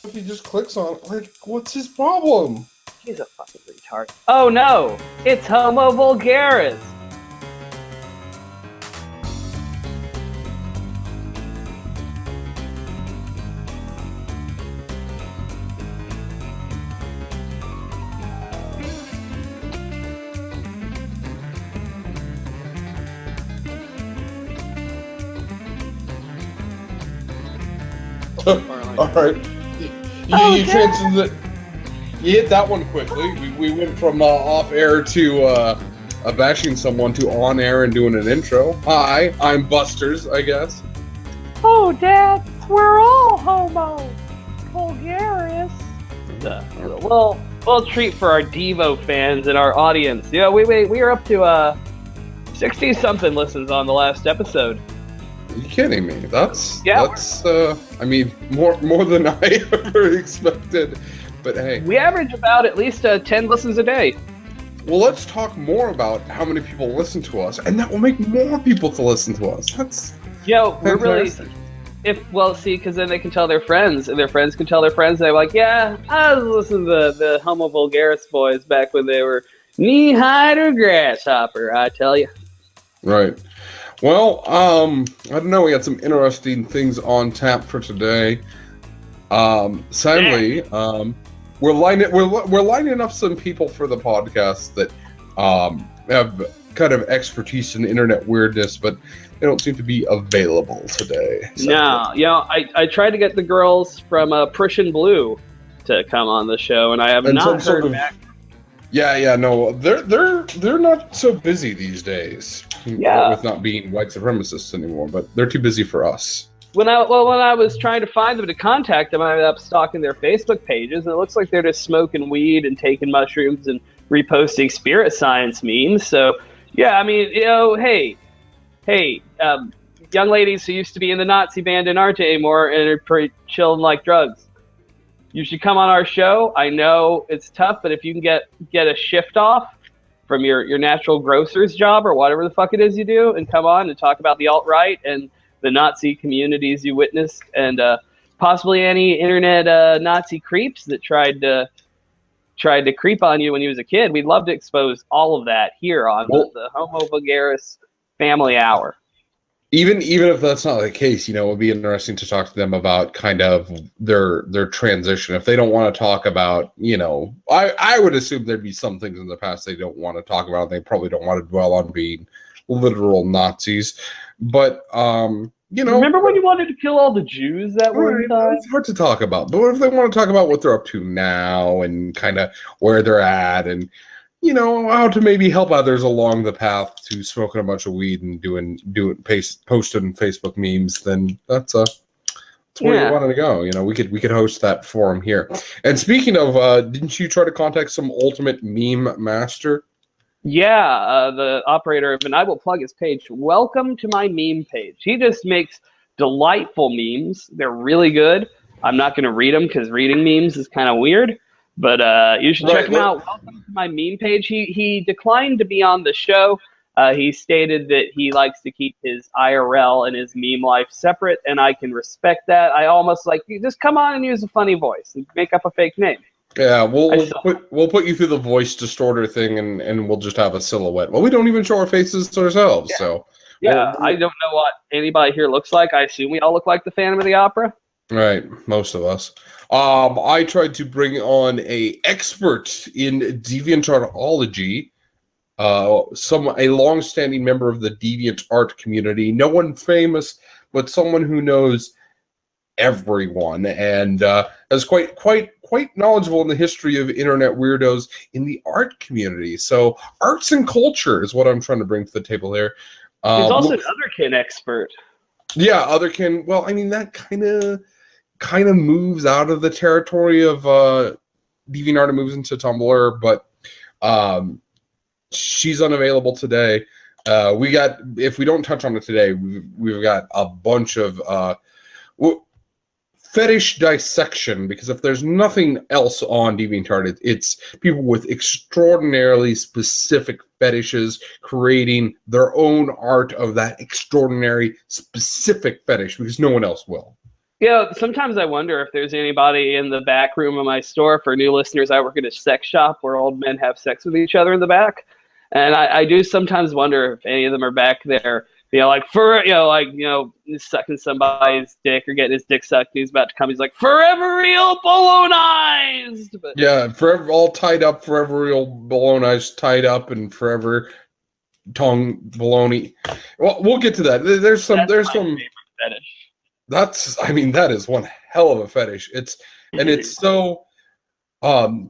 if he just clicks on it, like, what's his problem? He's a fucking retard. Oh no! It's Homo Vulgaris! All right. You hit that one quickly. We went from off air to bashing someone to on air and doing an intro. Hi, I'm Busters, I guess. Oh, Dad, we're all Homo Vulgaris. Well, treat for our Devo fans and our audience. You know, we are up to 60-something listens on the last episode. Are you kidding me? That's I mean, more than I ever expected. But hey, we average about at least 10 listens a day. Well, let's talk more about how many people listen to us, and that will make more people to listen to us. That's we're really because then they can tell their friends, and their friends can tell their friends. They're like, yeah, I was listening to the Homo Vulgaris boys back when they were knee-high to grasshopper. I tell you. Right. Well, I don't know. We got some interesting things on tap for today. Sadly, we're lining up some people for the podcast that have kind of expertise in internet weirdness, but they don't seem to be available today. No, I tried to get the girls from Prussian Blue to come on the show, and I have not heard back. Yeah, no, they're not so busy these days. Yeah, with not being white supremacists anymore, but they're too busy for us. When I was trying to find them to contact them, I ended up stalking their Facebook pages, and it looks like they're just smoking weed and taking mushrooms and reposting spirit science memes. So, yeah, I mean, hey, young ladies who used to be in the Nazi band and aren't anymore and are pretty chill and like drugs, you should come on our show. I know it's tough, but if you can get a shift off from your natural grocer's job or whatever the fuck it is you do, and come on and talk about the alt-right and the Nazi communities you witnessed, and possibly any internet Nazi creeps that tried to creep on you when you was a kid. We'd love to expose all of that here on the Homo Vulgaris Family Hour. Even if that's not the case, it would be interesting to talk to them about kind of their transition. If they don't want to talk about, I would assume there'd be some things in the past they don't want to talk about. They probably don't want to dwell on being literal Nazis. But, remember when you wanted to kill all the Jews that one time? It's hard to talk about. But what if they want to talk about what they're up to now and kind of where they're at and, how to maybe help others along the path to smoking a bunch of weed and posting Facebook memes, then that's where you wanted to go. We could host that forum here. And speaking of, didn't you try to contact some ultimate meme master? Yeah, the operator of, and I will plug his page. Welcome to my meme page. He just makes delightful memes. They're really good. I'm not going to read them because reading memes is kind of weird. But you should check him out. Welcome to my meme page. He declined to be on the show. He stated that he likes to keep his IRL and his meme life separate, and I can respect that. I almost just come on and use a funny voice and make up a fake name. Yeah, we'll put you through the voice distorter thing, and we'll just have a silhouette. Well, we don't even show our faces to ourselves, so. Yeah, I don't know what anybody here looks like. I assume we all look like the Phantom of the Opera. Right, most of us. I tried to bring on a expert in DeviantArtology, a long-standing member of the Deviant Art community. No one famous, but someone who knows everyone and is quite knowledgeable in the history of internet weirdos in the art community. So, arts and culture is what I'm trying to bring to the table here. He's also an Otherkin expert. Yeah, Otherkin. Well, I mean, that kind of moves out of the territory of DeviantArt and moves into Tumblr, but she's unavailable today. If we don't touch on it today, we've got a bunch of fetish dissection, because if there's nothing else on DeviantArt, it's people with extraordinarily specific fetishes creating their own art of that extraordinary specific fetish, because no one else will. You know, sometimes I wonder if there's anybody in the back room of my store. For new listeners, I work at a sex shop where old men have sex with each other in the back. And I do sometimes wonder if any of them are back there, sucking somebody's dick or getting his dick sucked. He's about to come. He's like, forever real balloonized. But Yeah, forever all tied up, forever real balonized, tied up, and forever tongue baloney. Well, we'll get to that. There's some favorite fetish. That is one hell of a fetish. It's so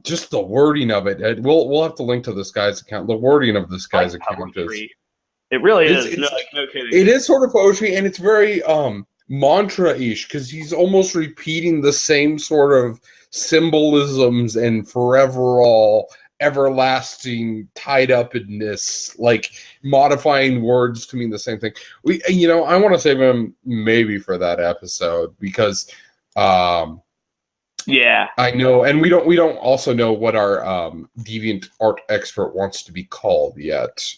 just the wording of it. We'll have to link to this guy's account. The wording of this guy's account is, it really is. No kidding. It is sort of poetry, and it's very mantra-ish, because he's almost repeating the same sort of symbolisms and forever all, everlasting, tied upness, like modifying words to mean the same thing. I want to save him maybe for that episode, because yeah, I know, and we don't also know what our deviant art expert wants to be called yet.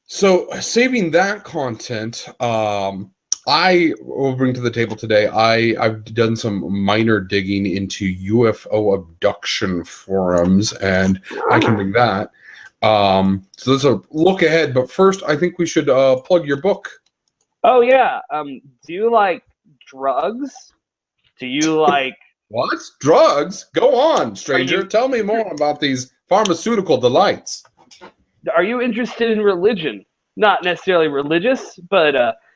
So, saving that content, I will bring to the table today. I've done some minor digging into UFO abduction forums, and I can bring that. So there's a look ahead, but first, I think we should plug your book. Oh yeah. Do you like drugs? Do you like what? Drugs? Go on, stranger. Tell me more about these pharmaceutical delights. Are you interested in religion? Not necessarily religious, but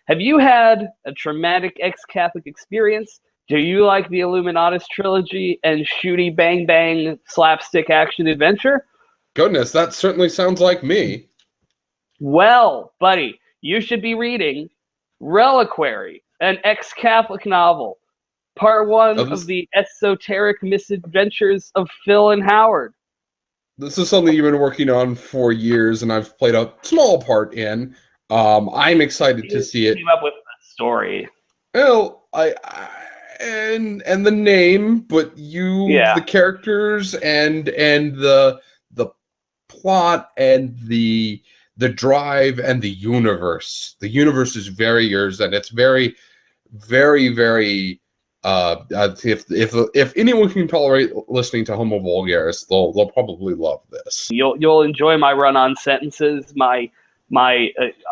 have you had a traumatic ex-Catholic experience? Do you like the Illuminatus trilogy and shooty bang bang slapstick action adventure? Goodness, that certainly sounds like me. Well, buddy, you should be reading Reliquary, an ex-Catholic novel, part 1 of the esoteric misadventures of Phil and Howard. This is something you've been working on for years, and I've played a small part in. I'm excited to see it. Came up with the story. Well, and the name, but the characters and the plot and the drive and the universe. The universe is very yours, and it's very, very, very. If anyone can tolerate listening to Homo Vulgaris, they'll probably love this. You'll enjoy my run-on sentences, my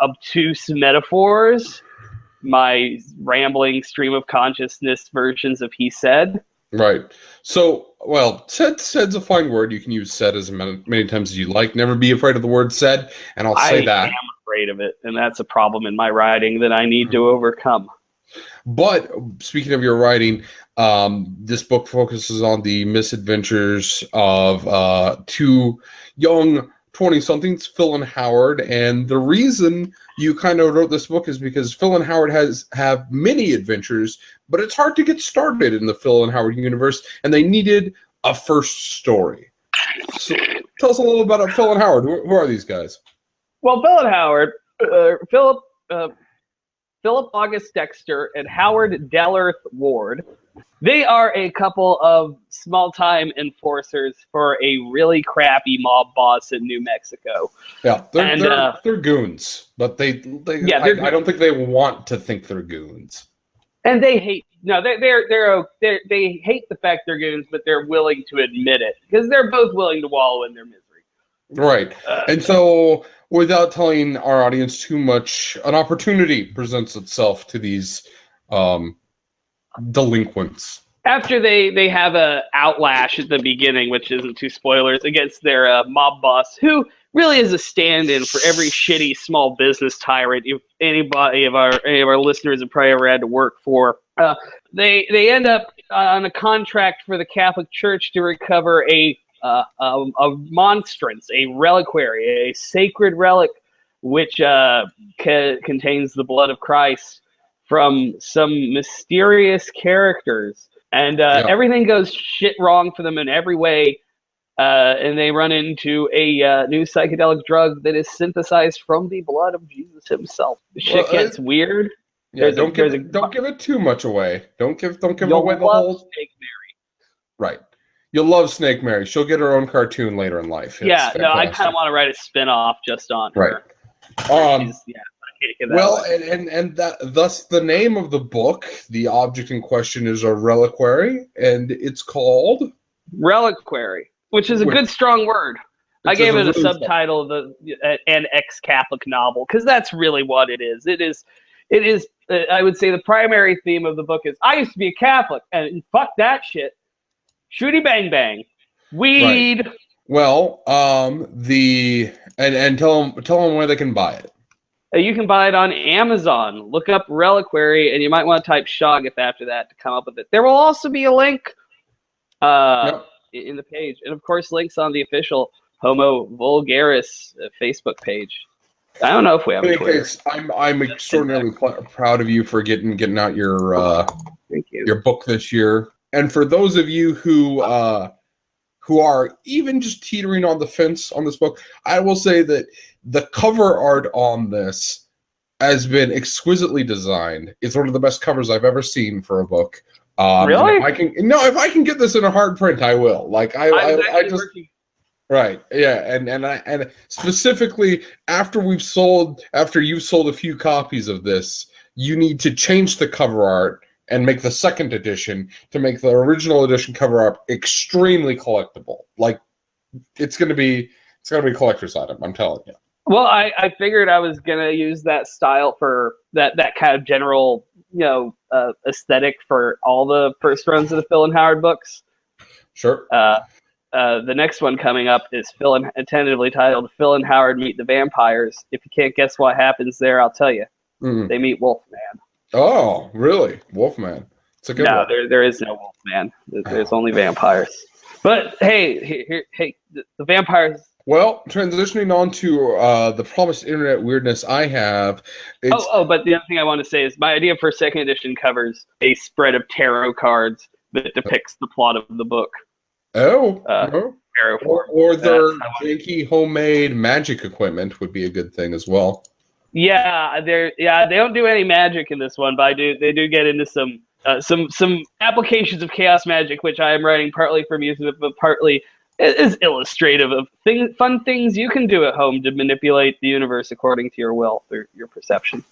obtuse metaphors, my rambling stream of consciousness versions of he said. Right. So, well, said's a fine word. You can use said as many times as you like. Never be afraid of the word said, and I'll say that. I am afraid of it, and that's a problem in my writing that I need to overcome. But speaking of your writing, this book focuses on the misadventures of two young 20-somethings, Phil and Howard. And the reason you kind of wrote this book is because Phil and Howard have many adventures, but it's hard to get started in the Phil and Howard universe, and they needed a first story. So tell us a little about Phil and Howard. Who are these guys? Well, Phil and Howard, Philip August Dexter and Howard Dellerth Ward. They are a couple of small-time enforcers for a really crappy mob boss in New Mexico. Yeah, they're goons, but I don't think they want to think they're goons. And they hate they hate the fact they're goons, but they're willing to admit it because they're both willing to wallow in their misery. Right, and so without telling our audience too much, an opportunity presents itself to these delinquents. After they have a outlash at the beginning, which isn't too spoilers, against their mob boss, who really is a stand-in for every shitty small business tyrant any of our listeners have probably ever had to work for. They end up on a contract for the Catholic Church to recover a monstrance, a reliquary, a sacred relic, which contains the blood of Christ from some mysterious characters. And everything goes shit wrong for them in every way. And they run into a new psychedelic drug that is synthesized from the blood of Jesus himself. Shit gets weird. Yeah, don't give it too much away. Don't give away the whole Snake Mary. Right. You'll love Snake Mary. She'll get her own cartoon later in life. I kind of want to write a spin-off just on her. Right. Well, and that thus the name of the book, the object in question is a reliquary, and it's called Reliquary, which is a good strong word. I gave it a really subtitle of an ex-Catholic novel because that's really what it is. It is. I would say the primary theme of the book is I used to be a Catholic and fuck that shit. Shooty bang bang, weed. Right. Well, and tell them where they can buy it. You can buy it on Amazon. Look up Reliquary, and you might want to type Shoggoth after that to come up with it. There will also be a link in the page, and of course, links on the official Homo Vulgaris Facebook page. I don't know if we have a Twitter. I'm extraordinarily proud of you for getting out your Thank you. your book this year, and for those of you who are even just teetering on the fence on this book, I will say that the cover art on this has been exquisitely designed. It's one of the best covers I've ever seen for a book. Really? If I can get this in a hard print, I will. Like I just right, yeah, and specifically after you've sold a few copies of this, you need to change the cover art and make the second edition to make the original edition cover art extremely collectible. Like it's gonna be a collector's item, I'm telling you. Well, I figured I was gonna use that style for that kind of general, aesthetic for all the first runs of the Phil and Howard books. Sure. The next one coming up is tentatively titled "Phil and Howard Meet the Vampires." If you can't guess what happens there, I'll tell you. Mm-hmm. They meet Wolfman. Oh, really? Wolfman. It's a good one. There is no Wolfman. There's only vampires. But hey, the vampires. Well, transitioning on to the promised internet weirdness I have. But the other thing I want to say is my idea for second edition covers a spread of tarot cards that depicts the plot of the book. Or their janky homemade magic equipment would be a good thing as well. Yeah, they don't do any magic in this one, but they do get into some applications of chaos magic, which I am writing partly for music, but partly is illustrative of fun things you can do at home to manipulate the universe according to your will through your perception.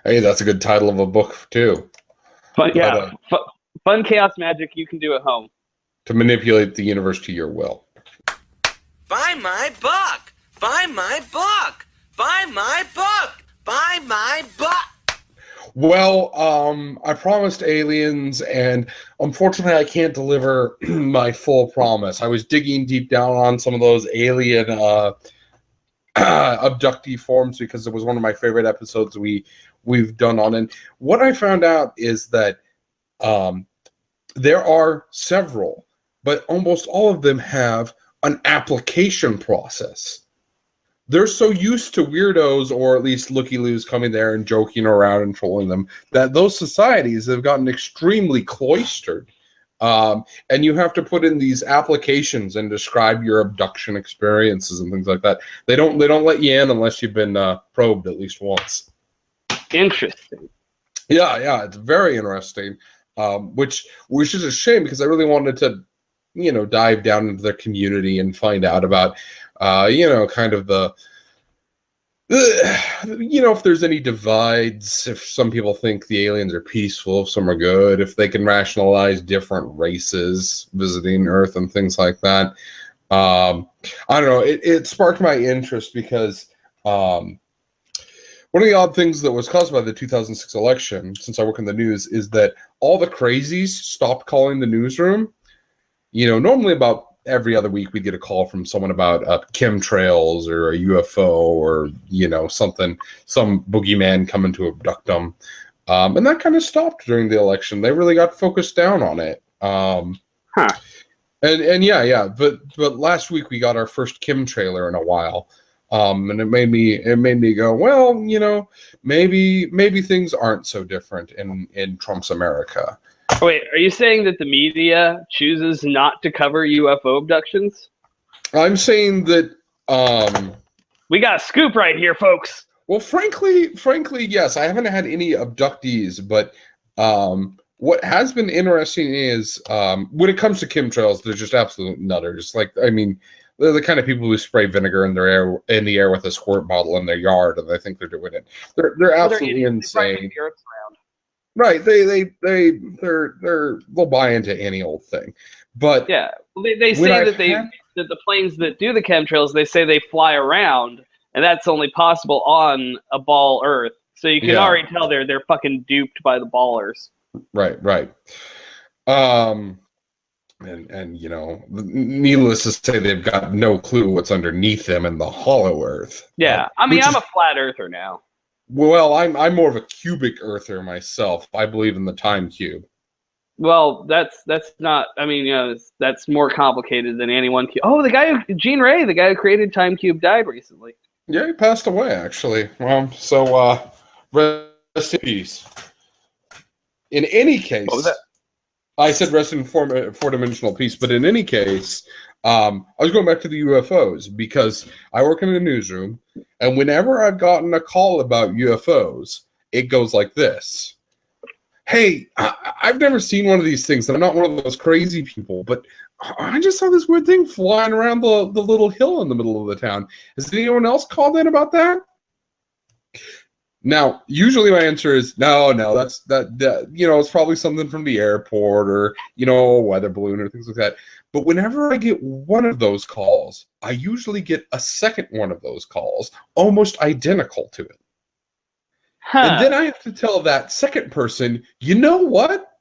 Hey, that's a good title of a book too. Fun chaos magic you can do at home to manipulate the universe to your will. Buy my book! Buy my book! Buy my book! Buy my book! Well, I promised aliens, and unfortunately I can't deliver my full promise. I was digging deep down on some of those alien abductee forums because it was one of my favorite episodes we've done on it. What I found out is that there are several, but almost all of them have an application process. They're so used to weirdos, or at least looky-loos, coming there and joking around and trolling them, that those societies have gotten extremely cloistered. And you have to put in these applications and describe your abduction experiences and things like that. They don't let you in unless you've been probed at least once. Interesting. Yeah, it's very interesting. Which is a shame because I really wanted to, dive down into their community and find out about, kind of the, if there's any divides, if some people think the aliens are peaceful, if some are good, if they can rationalize different races visiting Earth and things like that. I don't know. It sparked my interest because one of the odd things that was caused by the 2006 election, since I work in the news, is that all the crazies stopped calling the newsroom. Normally about every other week we'd get a call from someone about chemtrails or a UFO or, some boogeyman coming to abduct them. And that kind of stopped during the election. They really got focused down on it. But last week we got our first chemtrailer in a while. And it made me go, well, maybe things aren't so different in Trump's America. Wait, are you saying that the media chooses not to cover UFO abductions? I'm saying that we got a scoop right here, folks. Well, frankly, yes. I haven't had any abductees, but what has been interesting is when it comes to chemtrails, they're just absolute nutters. They're the kind of people who spray vinegar in the air with a squirt bottle in their yard, and they think they're doing it. They're absolutely insane. Right? They'll buy into any old thing. But yeah, they say that that the planes that do the chemtrails, they say they fly around, and that's only possible on a ball Earth. So you can already tell they're fucking duped by the ballers. Right. And you know, needless to say, they've got no clue what's underneath them in the hollow Earth. Yeah, I mean, I'm a flat earther now. Well, I'm more of a cubic earther myself. I believe in the time cube. Well, that's not. I mean, you know, that's more complicated than any one cube. Oh, the guy Gene Ray, the guy who created Time Cube, died recently. Yeah, he passed away actually. So rest in peace. In any case, what was that? I said rest in four-dimensional peace, but in any case, I was going back to the UFOs because I work in a newsroom, and whenever I've gotten a call about UFOs, it goes like this. Hey, I've never seen one of these things, and I'm not one of those crazy people, but I just saw this weird thing flying around the little hill in the middle of the town. Has anyone else called in about that? Now, usually my answer is no. That's you know, it's probably something from the airport or, you know, a weather balloon or things like that. But whenever I get one of those calls, I usually get a second one of those calls, almost identical to it. Huh. And then I have to tell that second person, you know what?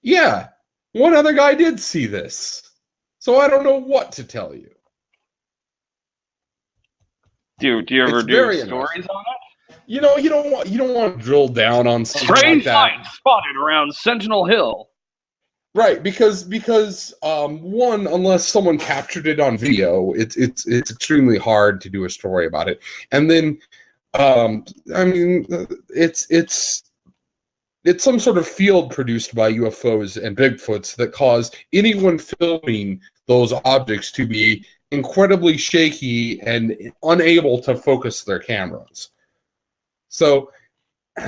Yeah, one other guy did see this, so I don't know what to tell you. Do you ever do stories on it? You know, you don't want to drill down on something strange like that. light spotted around Sentinel Hill. Right, because one, unless someone captured it on video, it's extremely hard to do a story about it. And then, I mean, it's some sort of field produced by UFOs and Bigfoots that cause anyone filming those objects to be incredibly shaky and unable to focus their cameras. So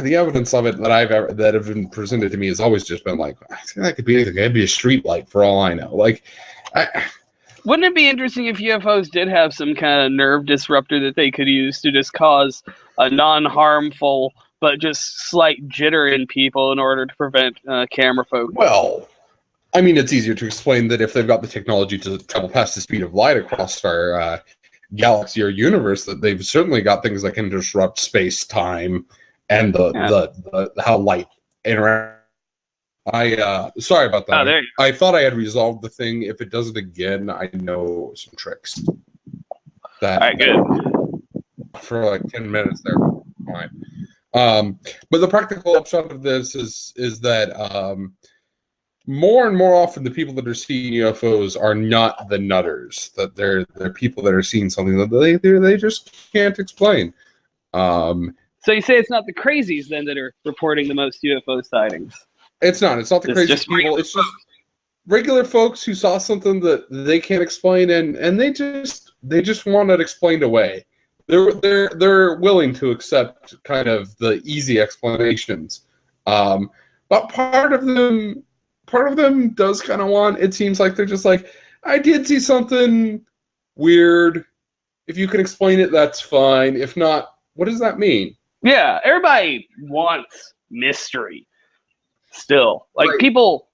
the evidence of it that have been presented to me has always just been like, I think that could be anything. It could be a street light for all I know. Like, wouldn't it be interesting if UFOs did have some kind of nerve disruptor that they could use to just cause a non-harmful but just slight jitter in people in order to prevent camera focus? Well, I mean, it's easier to explain that if they've got the technology to travel past the speed of light across our galaxy or universe, that they've certainly got things that can disrupt space-time and the how light interacts. Sorry about that. Oh, I thought I had resolved the thing. If it does it again, I know some tricks. All right, good. For like 10 minutes there. Fine. But the practical upshot of this is that more and more often the people that are seeing UFOs are not the nutters. That they're people that are seeing something that they just can't explain. So you say it's not the crazies then that are reporting the most UFO sightings? It's not the craziest people. It's just regular folks who saw something that they can't explain, and they just want it explained away. They're willing to accept kind of the easy explanations, but part of them does kind of want. It seems like they're just like, I did see something weird. If you can explain it, that's fine. If not, what does that mean? Yeah, everybody wants mystery. Still, like, right. People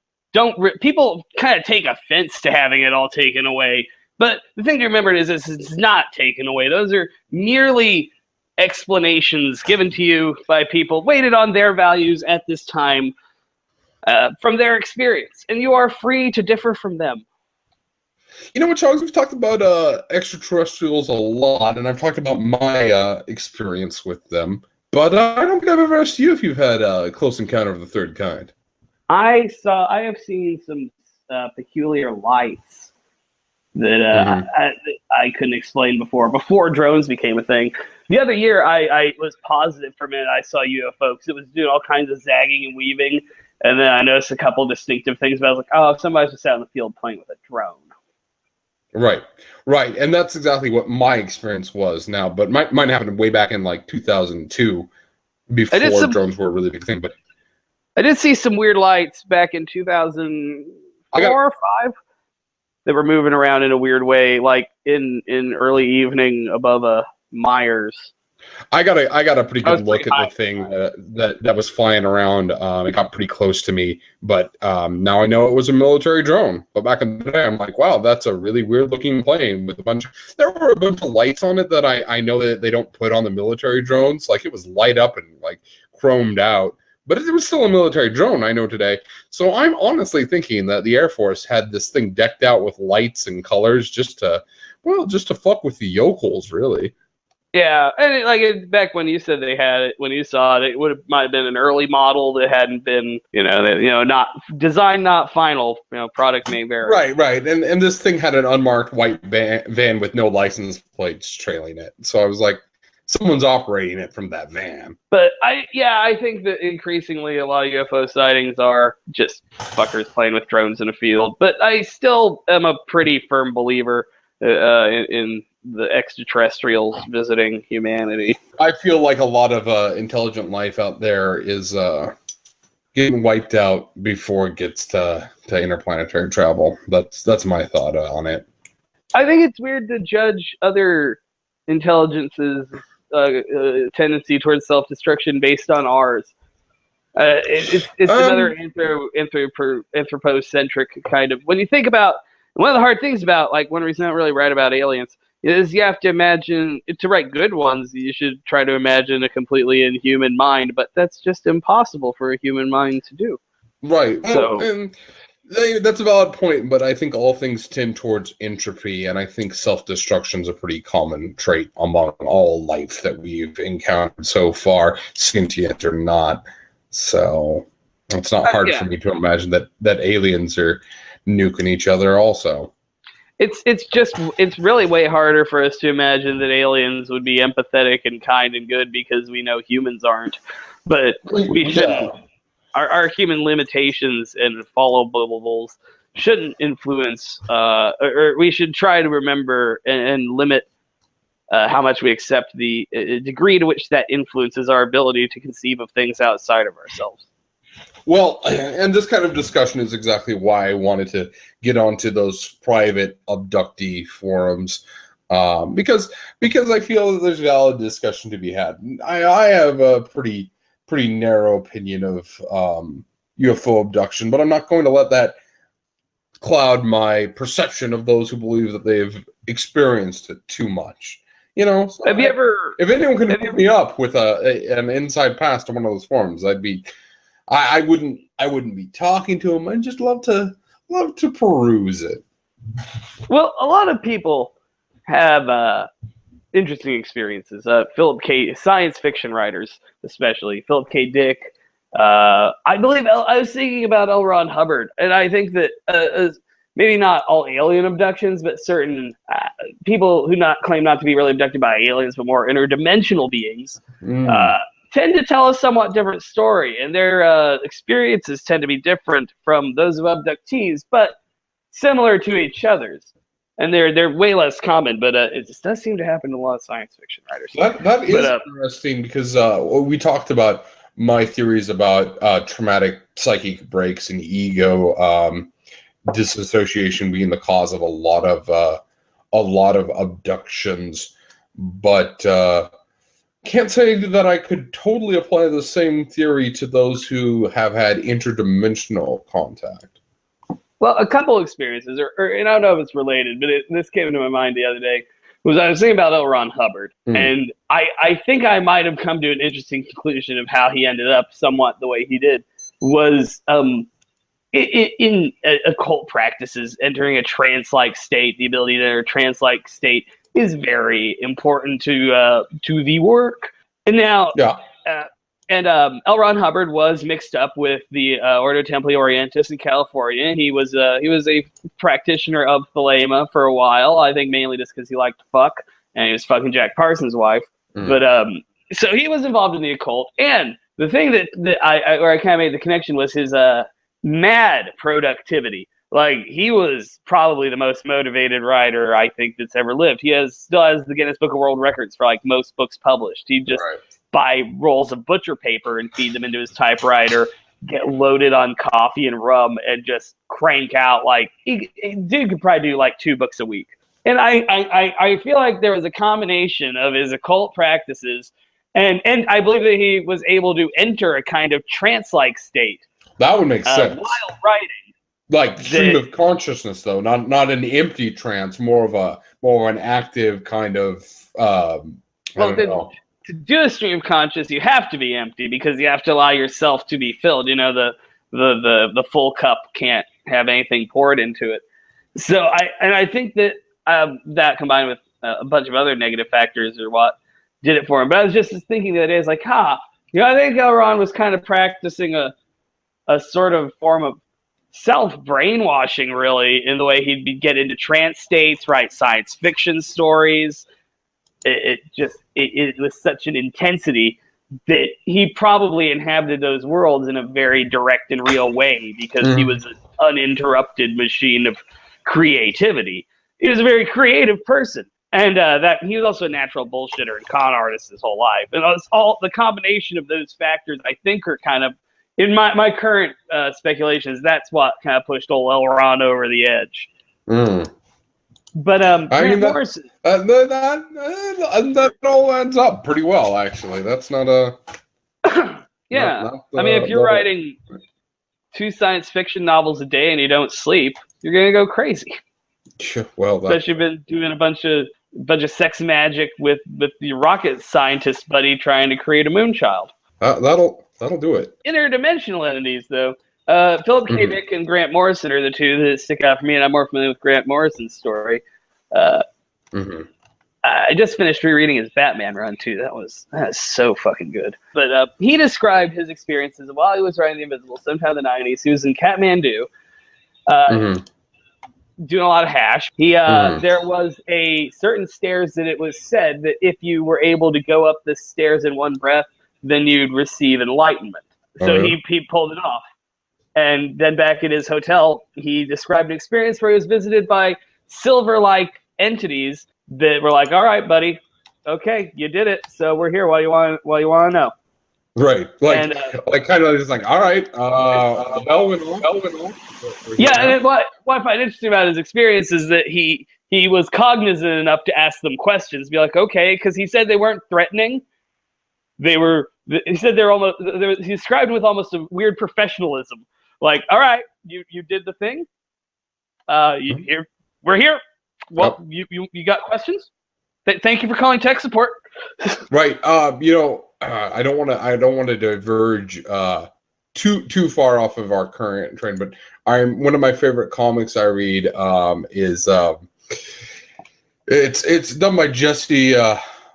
kind of take offense to having it all taken away. But the thing to remember is it's not taken away. Those are merely explanations given to you by people weighted on their values at this time from their experience. And you are free to differ from them. You know what, Charles? We've talked about extraterrestrials a lot, and I've talked about my experience with them. But I don't think I've ever asked you if you've had a close encounter of the third kind. I have seen some peculiar lights that I couldn't explain before drones became a thing. The other year, I was positive for a minute I saw UFO because it was doing all kinds of zagging and weaving, and then I noticed a couple distinctive things, but I was like, oh, somebody's just out in the field playing with a drone. Right, and that's exactly what my experience was now, but mine happened way back in like 2002, before drones were a really big thing. But I did see some weird lights back in 2004 or 5. that were moving around in a weird way, like in early evening above a Myers. I got a pretty good look at the thing that was flying around. It got pretty close to me, but now I know it was a military drone. But back in the day, I'm like, wow, that's a really weird looking plane with there were a bunch of lights on it that I know that they don't put on the military drones. Like, it was light up and like chromed out, but it was still a military drone, I know today. So I'm honestly thinking that the Air Force had this thing decked out with lights and colors just to fuck with the yokels, really. Yeah, and back when you said they had it, when you saw it, might have been an early model that hadn't been, not designed, not final, product may vary. Right, and this thing had an unmarked white van with no license plates trailing it. So I was like, someone's operating it from that van. But I think that increasingly a lot of UFO sightings are just fuckers playing with drones in a field. But I still am a pretty firm believer in the extraterrestrials visiting humanity. I feel like a lot of intelligent life out there is getting wiped out before it gets to interplanetary travel. That's my thought on it. I think it's weird to judge other intelligences' tendency towards self-destruction based on ours. It's another anthropocentric kind of. When you think about one of the hard things about, like, one reason I don't really write about aliens is you have to imagine, to write good ones, you should try to imagine a completely inhuman mind, but that's just impossible for a human mind to do. Right. So, and that's a valid point, but I think all things tend towards entropy, and I think self-destruction is a pretty common trait among all life that we've encountered so far, sentient or not. So it's not hard for me to imagine that aliens are nuking each other also. It's really way harder for us to imagine that aliens would be empathetic and kind and good because we know humans aren't. But we shouldn't. Our human limitations and followable shouldn't influence, or we should try to remember and limit how much we accept the degree to which that influences our ability to conceive of things outside of ourselves. Well, and this kind of discussion is exactly why I wanted to get onto those private abductee forums, because I feel that there's valid discussion to be had. I have a pretty narrow opinion of UFO abduction, but I'm not going to let that cloud my perception of those who believe that they've experienced it too much. So have you ever? If anyone could hook me up with an inside pass to one of those forums, I wouldn't be talking to them. I'd just love to peruse it. Well, a lot of people have interesting experiences. Philip K. Science fiction writers, especially Philip K. Dick. I believe I was thinking about L. Ron Hubbard, and I think that maybe not all alien abductions, but certain people who claim not to be really abducted by aliens, but more interdimensional beings. Tend to tell a somewhat different story, and their experiences tend to be different from those of abductees, but similar to each other's. And they're way less common, but it just does seem to happen to a lot of science fiction writers. That is interesting because we talked about my theories about traumatic psychic breaks and ego disassociation being the cause of a lot of abductions, but can't say that I could totally apply the same theory to those who have had interdimensional contact. Well, a couple experiences, and I don't know if it's related, but this came into my mind the other day, was I was thinking about L. Ron Hubbard, and I think I might have come to an interesting conclusion of how he ended up somewhat the way he did, was in occult practices, entering a trance-like state, the ability to enter a trance-like state, is very important to the work. And now, L. Ron Hubbard was mixed up with the Ordo Templi Orientis in California. He was a practitioner of Thelema for a while. I think mainly just because he liked to fuck, and he was fucking Jack Parsons' wife. But so he was involved in the occult. And the thing that I kind of made the connection was his mad productivity. Like, he was probably the most motivated writer I think that's ever lived. He still has the Guinness Book of World Records for like most books published. He just buy rolls of butcher paper and feed them into his typewriter get loaded on coffee and rum and just crank out like dude could probably do like 2 books a week. And I feel like there was a combination of his occult practices and I believe that he was able to enter a kind of trance-like state. That would make sense. While writing. Like stream of consciousness, though, not an empty trance, more of an active kind of. To do a stream of conscious, you have to be empty because you have to allow yourself to be filled. You know, the full cup can't have anything poured into it. So I think that that combined with a bunch of other negative factors are what did it for him. But I was just thinking the other day, it's like, I think Elron was kind of practicing a sort of form of self-brainwashing, really, in the way he'd get into trance states, write science fiction stories. It was such an intensity that he probably inhabited those worlds in a very direct and real way because he was an uninterrupted machine of creativity. He was a very creative person. And that he was also a natural bullshitter and con artist his whole life. And all the combination of those factors, I think, are kind of, in my current speculations, that's what kind of pushed old Elron over the edge. But Grant Morrison, that all ends up pretty well, actually. That's not a yeah. I mean, if you're writing 2 science fiction novels a day and you don't sleep, you're gonna go crazy. Well, especially been doing a bunch of sex magic with the rocket scientist buddy trying to create a moonchild. That'll do it. Interdimensional entities, though. Philip K. Dick and Grant Morrison are the 2 that stick out for me, and I'm more familiar with Grant Morrison's story. I just finished rereading his Batman run, too. That was so fucking good. But he described his experiences while he was writing The Invisible sometime in the 90s. He was in Kathmandu, doing a lot of hash. There was a certain stairs that it was said that if you were able to go up the stairs in one breath, then you'd receive enlightenment. So he pulled it off. And then back at his hotel, he described an experience where he was visited by silver-like entities that were like, "All right, buddy, okay, you did it. So we're here. What do you want to know?" Right, like kind of just like, "All right, the bell went off." Yeah, and what I find interesting about his experience is that he was cognizant enough to ask them questions, be like, "Okay," because he said they weren't threatening. He said he described with almost a weird professionalism. Like, all right, you did the thing. We're here. Well, you got questions? Thank you for calling tech support. Right. I don't want to diverge too far off of our current trend, but one of my favorite comics I read is it's done by Jesse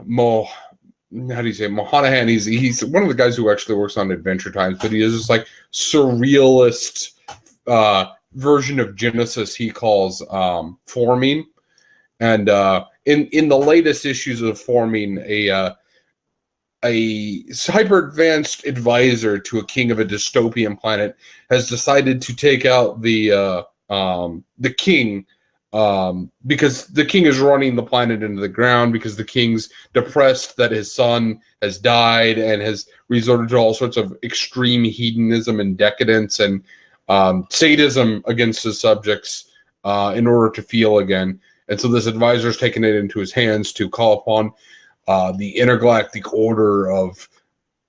Monahan. He's one of the guys who actually works on Adventure Times, but he is this like surrealist version of Genesis he calls Forming. And in the latest issues of Forming, a hyper advanced advisor to a king of a dystopian planet has decided to take out the king. Because the king is running the planet into the ground because the king's depressed that his son has died and has resorted to all sorts of extreme hedonism and decadence and sadism against his subjects in order to feel again. And so this advisor has taken it into his hands to call upon the intergalactic order of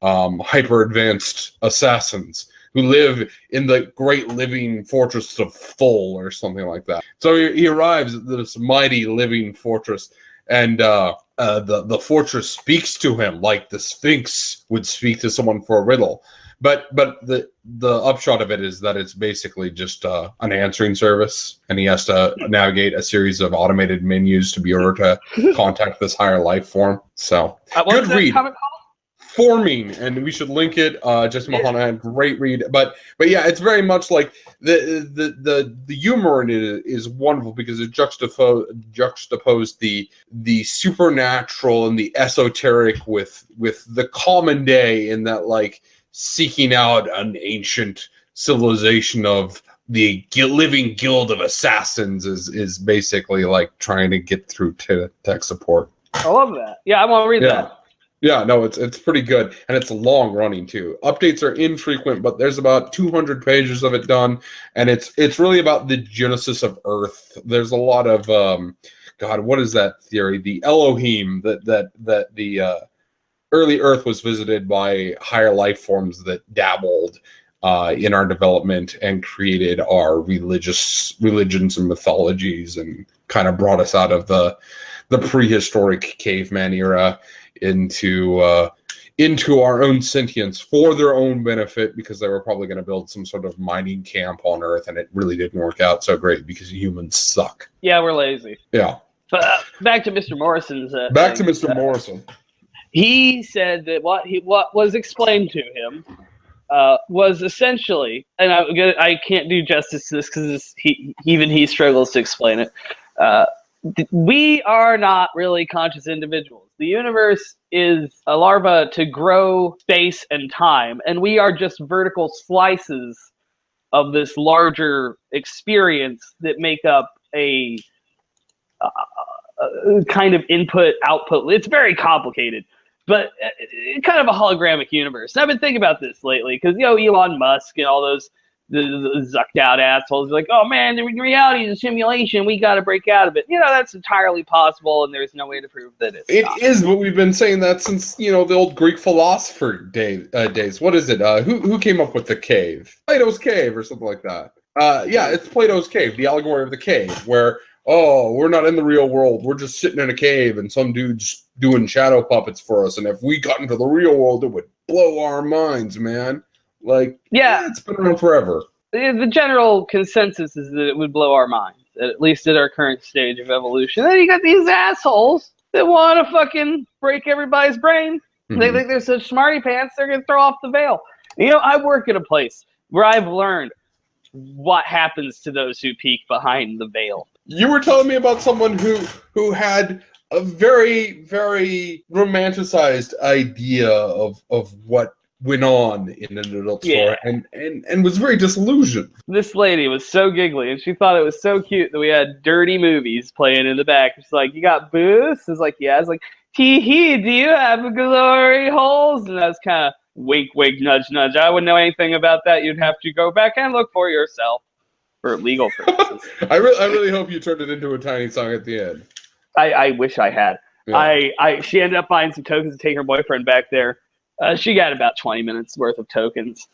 hyper-advanced assassins who live in the great living fortress of Thul or something like that. So he arrives at this mighty living fortress, and the fortress speaks to him like the Sphinx would speak to someone for a riddle. But the upshot of it is that it's basically just an answering service, and he has to navigate a series of automated menus to be able to contact this higher life form. So good read. Forming, and we should link it. Jesse Monahan, great read. But yeah, it's very much like the humor in it is wonderful because it juxtaposed the supernatural and the esoteric with the common day, in that like seeking out an ancient civilization of the living guild of assassins is basically like trying to get through to tech support. I love that. Yeah, I want to read that. Yeah, no, it's pretty good, and it's long running too. Updates are infrequent, but there's about 200 pages of it done, and it's really about the genesis of Earth. There's a lot of God, what is that theory? The Elohim that the early Earth was visited by higher life forms that dabbled in our development and created our religions and mythologies, and kind of brought us out of the prehistoric caveman era into our own sentience for their own benefit, because they were probably going to build some sort of mining camp on Earth, and it really didn't work out so great because humans suck. Yeah, we're lazy. Yeah. But back to Mr. Morrison's. Back to Mr. Morrison. He said that what was explained to him was essentially, and I can't do justice to this because even he struggles to explain it. We are not really conscious individuals. The universe is a larva to grow space and time, and we are just vertical slices of this larger experience that make up a kind of input-output. It's very complicated, but kind of a hologramic universe. And I've been thinking about this lately because, Elon Musk and all those the zucked out assholes are like, oh man, the reality is a simulation. We got to break out of it. That's entirely possible, and there's no way to prove that it's not. Is, but we've been saying that since the old Greek philosopher days. What is it? Who came up with the cave? Plato's cave or something like that. Yeah, it's Plato's cave, the allegory of the cave, where we're not in the real world. We're just sitting in a cave, and some dude's doing shadow puppets for us. And if we got into the real world, it would blow our minds, man. Like, yeah, it's been around forever. The general consensus is that it would blow our minds, at least at our current stage of evolution. Then you got these assholes that want to fucking break everybody's brain. Mm-hmm. They think they're such smarty pants, they're going to throw off the veil. I work at a place where I've learned what happens to those who peek behind the veil. You were telling me about someone who had a very, very romanticized idea of what went on in an adult store, and was very disillusioned. This lady was so giggly, and she thought it was so cute that we had dirty movies playing in the back. She's like, "You got booze?" I was like, "Yeah." I was like, "Tee hee, do you have glory holes?" And I was kind of wink, wink, nudge, nudge. I wouldn't know anything about that. You'd have to go back and look for yourself for legal purposes. I really hope you turned it into a tiny song at the end. I wish I had. Yeah. She ended up buying some tokens to take her boyfriend back there. She got about 20 minutes worth of tokens.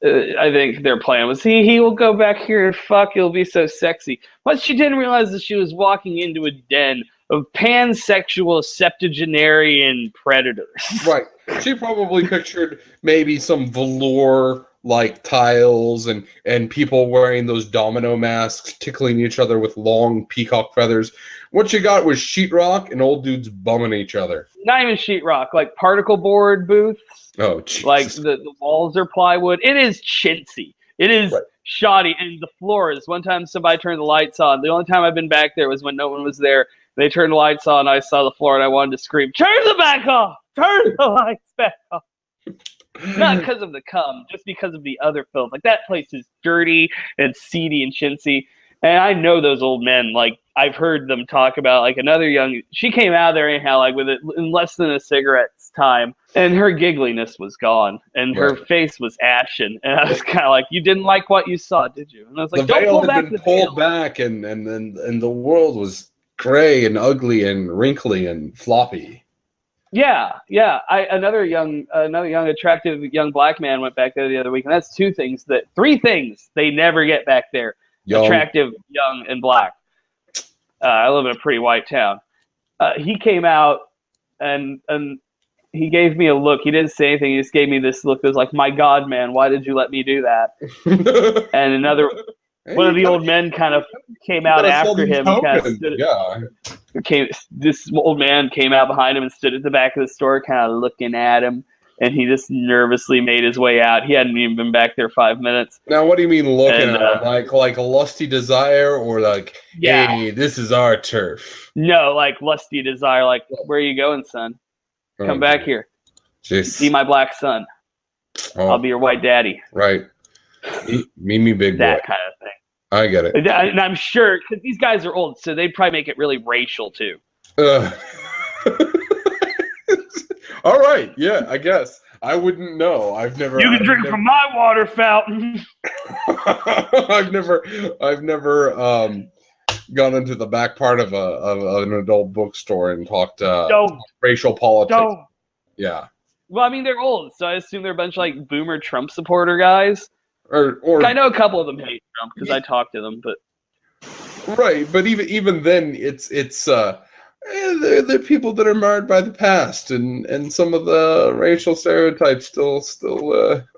I think their plan was he will go back here and fuck. It'll be so sexy. But she didn't realize that she was walking into a den of pansexual septuagenarian predators. Right. She probably pictured maybe some velour like tiles and people wearing those domino masks, tickling each other with long peacock feathers. What you got was sheetrock and old dudes bumming each other. Not even sheetrock, like particle board booths. Oh, Jesus. Like the walls are plywood. It is chintzy. It is shoddy. And the floors, one time somebody turned the lights on. The only time I've been back there was when no one was there. They turned the lights on. I saw the floor and I wanted to scream, "Turn the back off! Turn the lights back off!" Not because of the cum, just because of the other filth. Like, that place is dirty and seedy and chintzy. And I know those old men. Like, I've heard them talk about, like, another she came out of there anyhow, like, with it in less than a cigarette's time. And her giggliness was gone. And her face was ashen. And I was kind of like, you didn't like what you saw, did you? And I was like, don't pull back the veil. Pulled back, and the world was gray and ugly and wrinkly and floppy. Yeah. Another young, attractive young black man went back there the other week, and that's three things they never get back there: young, attractive, young, and black. I live in a pretty white town. He came out and he gave me a look. He didn't say anything. He just gave me this look that was like, "My God, man, why did you let me do that?" And one of the old men kind of came out after him. This old man came out behind him and stood at the back of the store, kind of looking at him, and he just nervously made his way out. He hadn't even been back there 5 minutes. Now, what do you mean looking at him? Like a lusty desire, or like, hey, this is our turf? No, like lusty desire. Like, where are you going, son? Come back here. Jeez. See my black son. I'll be your white daddy. Right. Me big boy. That kind of thing. I get it. And I'm sure, because these guys are old, so they'd probably make it really racial, too. All right, yeah, I guess I wouldn't know. I've never. You can drink from my water fountain. I've never gone into the back part of an adult bookstore and talked racial politics. Don't. Yeah. Well, I mean, they're old, so I assume they're a bunch of like boomer Trump supporter guys. Or I know a couple of them hate Trump because I talked to them, but right. But even then, it's they're people that are marred by the past, and some of the racial stereotypes still.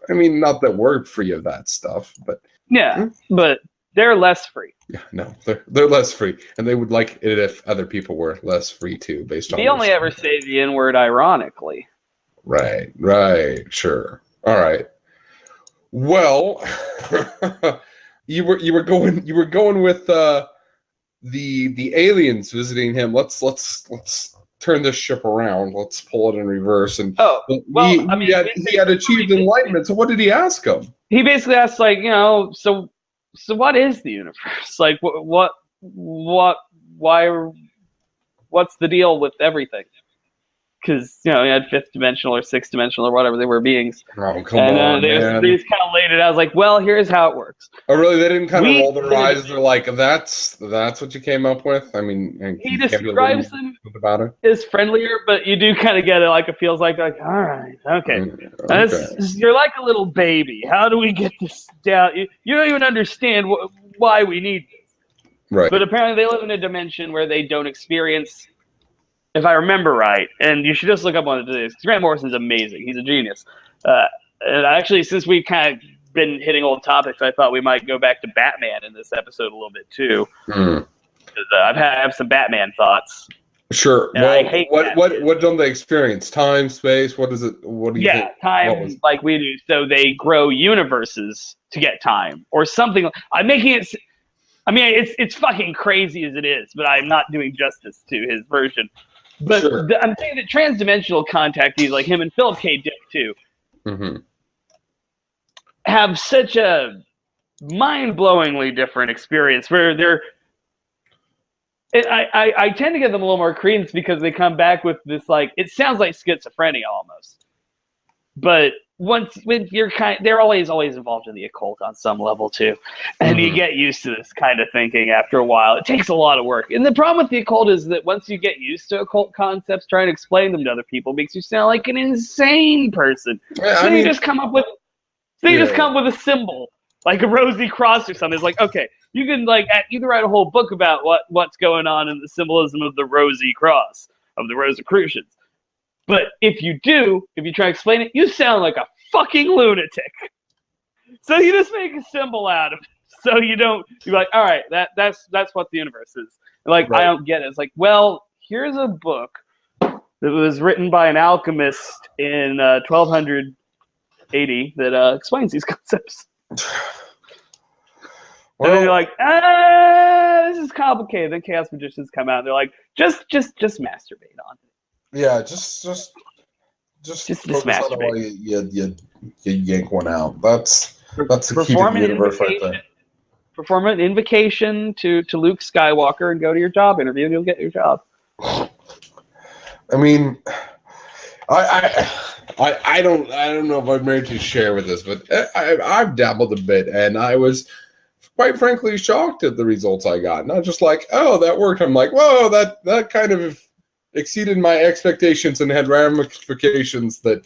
I mean, not that we're free of that stuff, but yeah, but they're less free. Yeah, no, they're less free, and they would like it if other people were less free too, based on. They only ever say the N-word ironically. Right, sure. All right. Well, you were going with the aliens visiting him. Let's turn this ship around. Let's pull it in reverse. And he had achieved enlightenment. So what did he ask him? He basically asked, like, so what is the universe? Like, what's the deal with everything? Because, he had fifth dimensional or sixth dimensional or whatever they were beings. Oh, come on, they man. just kind of laid it out. I was like, well, here's how it works. Oh, really? They didn't kind of roll their eyes? They're like, that's what you came up with? I mean, he describes them as friendlier, but you do kind of get it like it feels like all right, okay. You're like a little baby. How do we get this down? You don't even understand why we need this. Right. But apparently they live in a dimension where they don't experience, if I remember right, and you should just look up on this. Grant Morrison's amazing. He's a genius. And actually, since we've kind of been hitting old topics, I thought we might go back to Batman in this episode a little bit too. Because I have some Batman thoughts. Sure. And well, what don't they experience? Time, space. What is it? What do you think? Yeah, time like we do. So they grow universes to get time, or something. I'm making it. I mean, it's fucking crazy as it is, but I'm not doing justice to his version. But sure. I'm saying that transdimensional contactees like him and Philip K. Dick too have such a mind-blowingly different experience where they're. I tend to give them a little more credence because they come back with this, like, it sounds like schizophrenia almost, but when they're always involved in the occult on some level too, and you get used to this kind of thinking after a while. It takes a lot of work, and the problem with the occult is that once you get used to occult concepts, trying to explain them to other people makes you sound like an insane person. Yeah, so you just come up with a symbol like a rosy cross or something. It's like, okay, you can you can write a whole book about what's going on in the symbolism of the rosy cross, of the Rosicrucians. But if you try to explain it, you sound like a fucking lunatic. So you just make a symbol out of it. So you're like, all right, that's what the universe is. Like, right. I don't get it. It's like, well, here's a book that was written by an alchemist in 1280 that explains these concepts. Well, and then you're like, this is complicated. Then chaos magicians come out and they're like, just masturbate on it. Yeah, just focus on it while you yank one out. That's the key to the universe right there. Perform an invocation to Luke Skywalker and go to your job interview and you'll get your job. I mean, I don't know if I'm ready to share with this, but I've dabbled a bit, and I was quite frankly shocked at the results I got. Not just like, oh, that worked. I'm like, whoa, that kind of exceeded my expectations and had ramifications that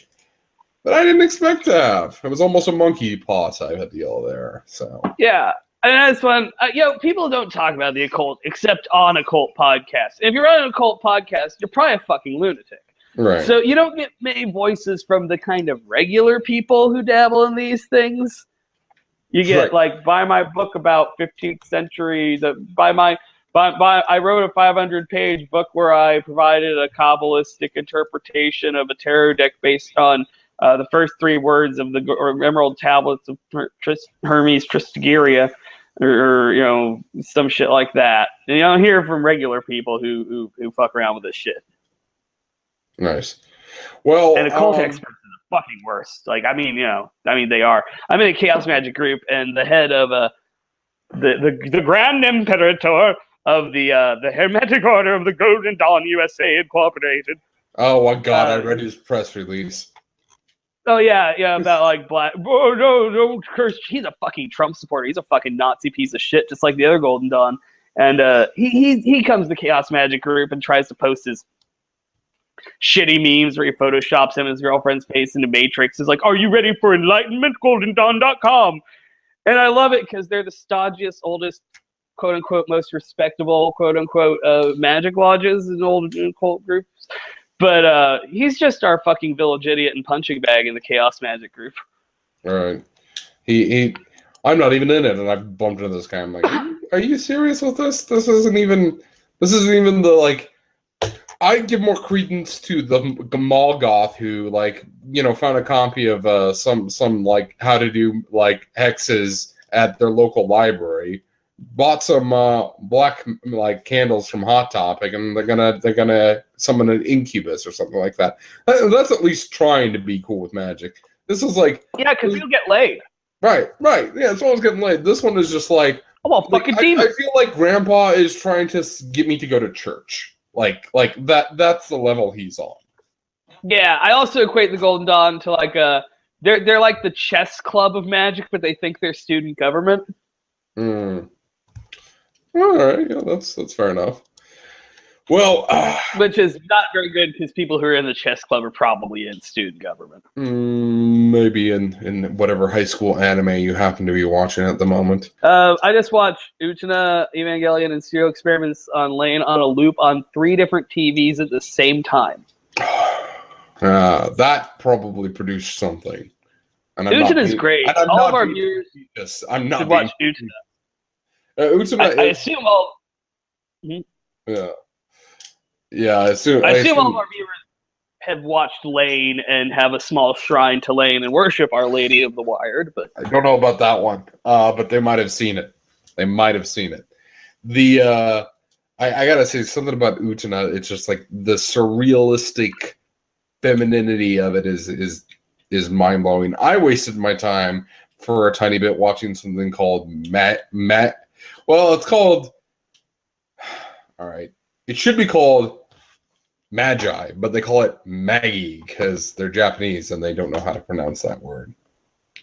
I didn't expect to have. It was almost a monkey paw type of deal there. So yeah, and that's fun. People don't talk about the occult except on occult podcasts. If you're on an occult podcast, you're probably a fucking lunatic. Right. So you don't get many voices from the kind of regular people who dabble in these things. You get buy my book about 15th century. I wrote a 500-page book where I provided a Kabbalistic interpretation of a tarot deck based on the first three words of the Emerald Tablets of Hermes Trismegisto, or some shit like that. And you don't hear from regular people who fuck around with this shit. Nice. Well, and occult experts are the fucking worst. They are. I'm in a chaos magic group, and the head of the Grand Imperator of the Hermetic Order of the Golden Dawn USA Incorporated. Oh my god, I read his press release. Oh yeah, about like black. Oh no, don't curse. He's a fucking Trump supporter. He's a fucking Nazi piece of shit, just like the other Golden Dawn. And he comes to Chaos Magic Group and tries to post his shitty memes where he photoshops him and his girlfriend's face into Matrix. Is like, are you ready for enlightenment? GoldenDawn.com. And I love it because they're the stodgiest, oldest, quote unquote, most respectable, quote unquote, magic lodges and old cult groups. But he's just our fucking village idiot and punching bag in the Chaos Magic Group. All right. I'm not even in it, and I bumped into this guy. I'm like, are you serious with this? This isn't even the, like, I give more credence to the Molgoth who, like, you know, found a copy of some like how to do like hexes at their local library, bought some black like candles from Hot Topic, and they're gonna summon an incubus or something like that. That's at least trying to be cool with magic. This is like, yeah, because you'll get laid. Right. Yeah, someone's getting laid. This one is just like, oh, well, fucking demon. I feel like Grandpa is trying to get me to go to church. Like that's the level he's on. Yeah, I also equate the Golden Dawn to like they're like the chess club of magic, but they think they're student government. All right, yeah, that's fair enough. Well, which is not very good because people who are in the chess club are probably in student government. Maybe in whatever high school anime you happen to be watching at the moment. I just watched Utena, Evangelion, and Serial Experiments on Lane on a loop on 3 different TVs at the same time. That probably produced something. Utena is great. All of our viewers should watch Utena. Utena I assume all. Yeah, I assume all of our viewers have watched Lane and have a small shrine to Lane and worship Our Lady of the Wired. But I don't know about that one. But they might have seen it. The I gotta say something about Utena. It's just like the surrealistic femininity of it is mind blowing. I wasted my time for a tiny bit watching something called Well, it's called. All right. It should be called Magi, but they call it Maggie because they're Japanese and they don't know how to pronounce that word.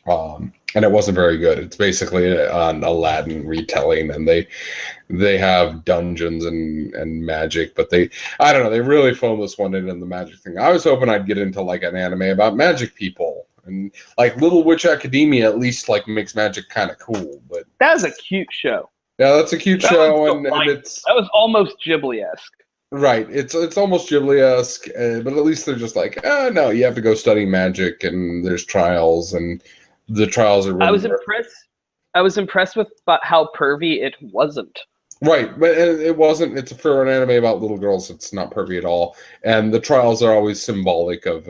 And it wasn't very good. It's basically an Aladdin retelling, and they have dungeons and magic, but I don't know, they really phoned this one in the magic thing. I was hoping I'd get into like an anime about magic people, and like Little Witch Academia at least like makes magic kind of cool. But that was a cute show. Yeah, that's a cute show, and it's that was almost Ghibli-esque. Right, it's almost Ghibli-esque, but at least they're just like, no, you have to go study magic, and there's trials, and the trials are really I was impressed with how pervy it wasn't. Right, but it wasn't. It's for an anime about little girls. It's not pervy at all, and the trials are always symbolic of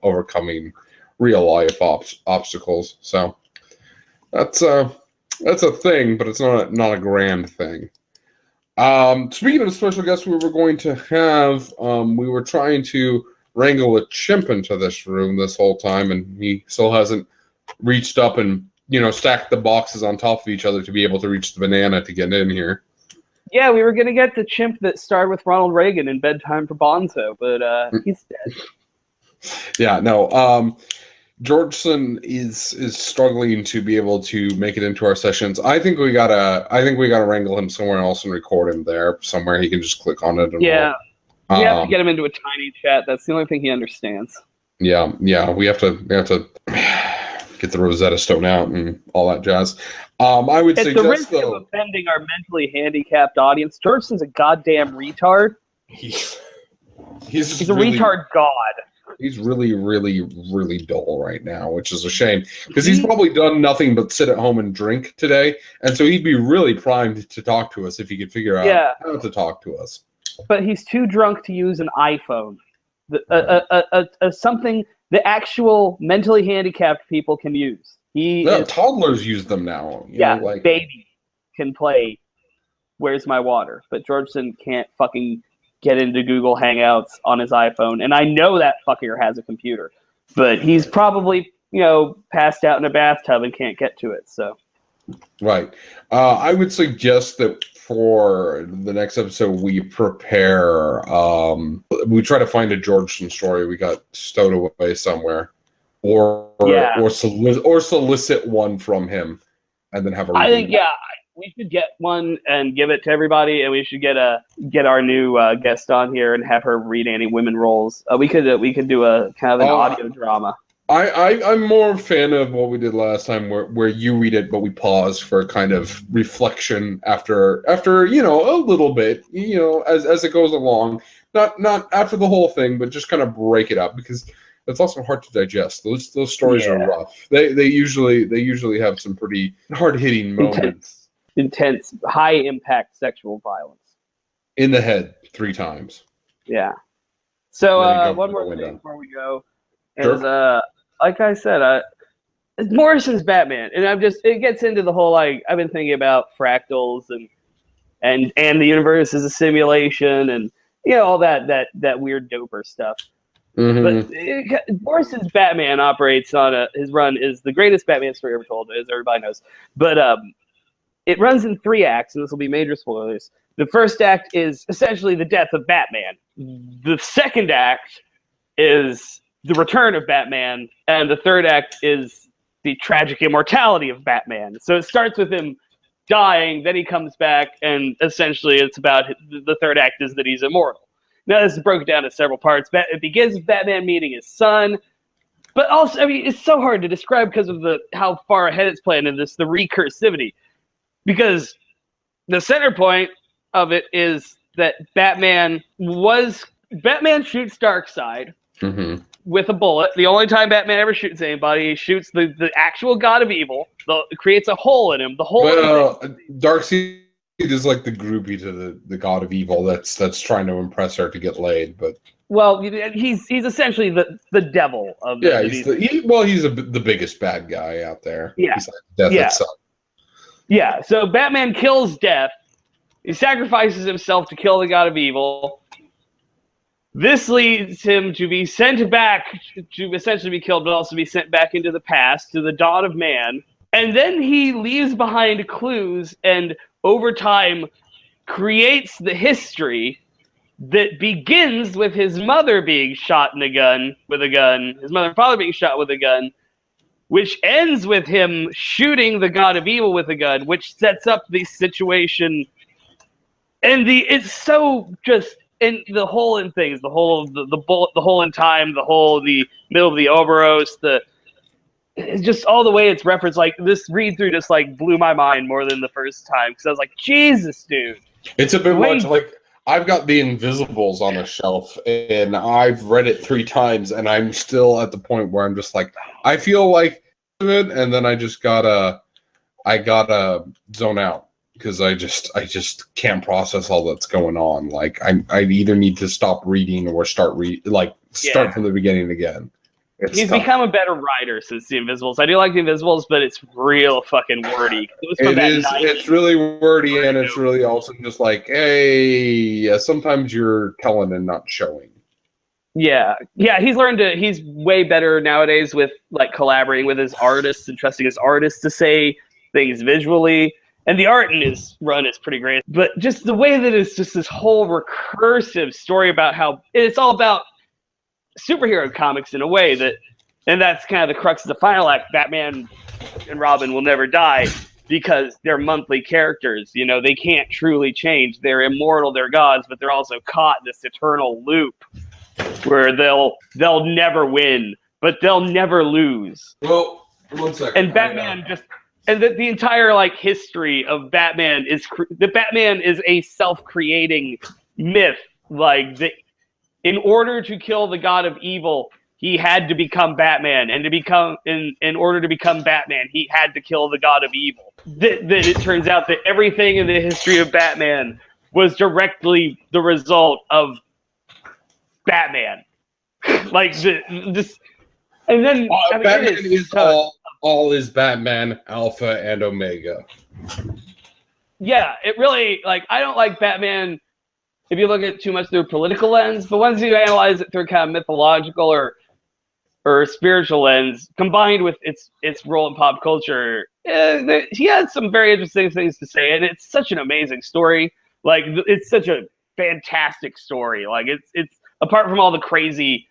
overcoming real life obstacles. So that's a thing, but it's not a grand thing. Speaking of special guests we were going to have, we were trying to wrangle a chimp into this room this whole time, and he still hasn't reached up and stacked the boxes on top of each other to be able to reach the banana to get in here. Yeah, we were going to get the chimp that starred with Ronald Reagan in Bedtime for Bonzo, but he's dead. Yeah, no. Georgeson is struggling to be able to make it into our sessions. I think we gotta wrangle him somewhere else and record him there somewhere. He can just click on it. And we have to get him into a tiny chat. That's the only thing he understands. Yeah, we have to get the Rosetta Stone out and all that jazz. I would say, at the risk of offending our mentally handicapped audience, Georgeson's a goddamn retard. He's a retard god. He's really, really, really dull right now, which is a shame because he's probably done nothing but sit at home and drink today, and so he'd be really primed to talk to us if he could figure out how to talk to us. But he's too drunk to use an iPhone. Something the actual mentally handicapped people can use. Toddlers use them now. Baby can play Where's My Water, but Georgeson can't fucking get into Google Hangouts on his iPhone, and I know that fucker has a computer, but he's probably passed out in a bathtub and can't get to it. So, right. I would suggest that for the next episode, we prepare. We try to find a Georgeson story we got stowed away somewhere, or solicit one from him, and then have a. I think we should get one and give it to everybody, and we should get our new guest on here and have her read any women roles. We could do a kind of an audio drama. I'm more a fan of what we did last time, where you read it, but we pause for a kind of reflection after a little bit, as it goes along. Not after the whole thing, but just kind of break it up, because it's also hard to digest. Those stories are rough. They usually have some pretty hard hitting moments. Intense, high impact sexual violence. In the head 3 times. Yeah. So one more thing before we go is like I said, Morrison's Batman, and it gets into the whole, like, I've been thinking about fractals and the universe is a simulation, and all that weird doper stuff. Mm-hmm. But Morrison's Batman operates on his run is the greatest Batman story ever told, as everybody knows. But it runs in 3 acts, and this will be major spoilers. The first act is essentially the death of Batman. The second act is the return of Batman, and the third act is the tragic immortality of Batman. So it starts with him dying, then he comes back, and essentially it's about the third act is that he's immortal. Now this is broken down into several parts. It begins with Batman meeting his son, but also, I mean, it's so hard to describe because of how far ahead it's planned in this, the recursivity. Because the center point of it is that Batman shoots Darkseid. Mm-hmm. With a bullet. The only time Batman ever shoots anybody, he shoots the actual god of evil. It creates a hole in him. The hole. Darkseid is like the groupie to the god of evil that's trying to impress her to get laid. But he's essentially the devil of he's the biggest bad guy out there. Yeah, Death itself. Yeah. So Batman kills Death. He sacrifices himself to kill the god of evil. This leads him to be sent back to essentially be killed, but also be sent back into the past, to the dawn of man. And then he leaves behind clues and, over time, creates the history that begins with his mother being shot with a gun, his mother and father being shot with a gun, which ends with him shooting the god of evil with a gun, which sets up the situation. And it's so just... And the hole in things, the hole of the bullet, the hole in time, the middle of the Oberos, it's just all the way it's referenced. Like, this read through just like blew my mind more than the first time, because I was like, Jesus, dude. It's a bit much. Like, I've got the Invisibles on a shelf, and I've read it 3 times, and I'm still at the point where I'm just like, I feel like it, and then I gotta zone out. Because I just can't process all that's going on. Like, I either need to stop reading or start from the beginning again. He's become a better writer since the Invisibles. I do like the Invisibles, but it's real fucking wordy. It's really wordy, and it's really also just like, hey, sometimes you're telling and not showing. Yeah. He's way better nowadays with like collaborating with his artists and trusting his artists to say things visually. And the art in his run is pretty great. But just the way that it's just this whole recursive story about how it's all about superhero comics in a way and that's kind of the crux of the final act. Batman and Robin will never die because they're monthly characters. They can't truly change. They're immortal, they're gods, but they're also caught in this eternal loop where they'll never win, but they'll never lose. Well, 1 second. And Batman And the entire history of Batman is that Batman is a self-creating myth. Like, in order to kill the god of evil, he had to become Batman, and in order to become Batman, he had to kill the god of evil. That it turns out that everything in the history of Batman was directly the result of Batman. And then Batman is all is Batman, Alpha and Omega. Yeah, it really, I don't like Batman if you look at it too much through a political lens, but once you analyze it through kind of mythological or or a spiritual lens, combined with its role in pop culture, he has some very interesting things to say, and it's such an amazing story. Like, it's such a fantastic story. Like, it's apart from all the crazy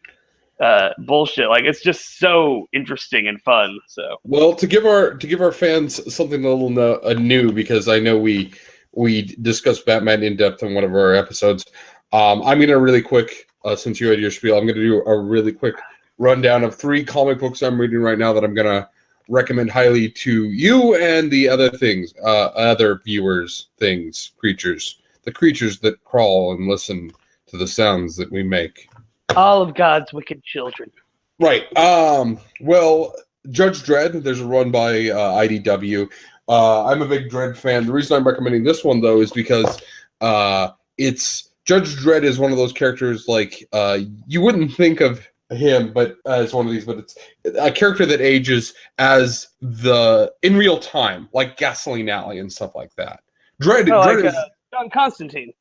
bullshit, like, it's just so interesting and fun. So, well, to give our fans something a little new, because I know we discussed Batman in depth in one of our episodes. I'm gonna really quick, since you had your spiel, I'm gonna do a really quick rundown of 3 comic books I'm reading right now that I'm gonna recommend highly to you and the other things, other viewers, things, creatures, the creatures that crawl and listen to the sounds that we make. All of God's wicked children. Right. Well, Judge Dredd, there's a run by IDW. I'm a big Dredd fan. The reason I'm recommending this one, though, is because it's Judge Dredd is one of those characters, like, you wouldn't think of him, but as one of these, but it's a character that ages as in real time, like Gasoline Alley and stuff like that. Dredd is John Constantine.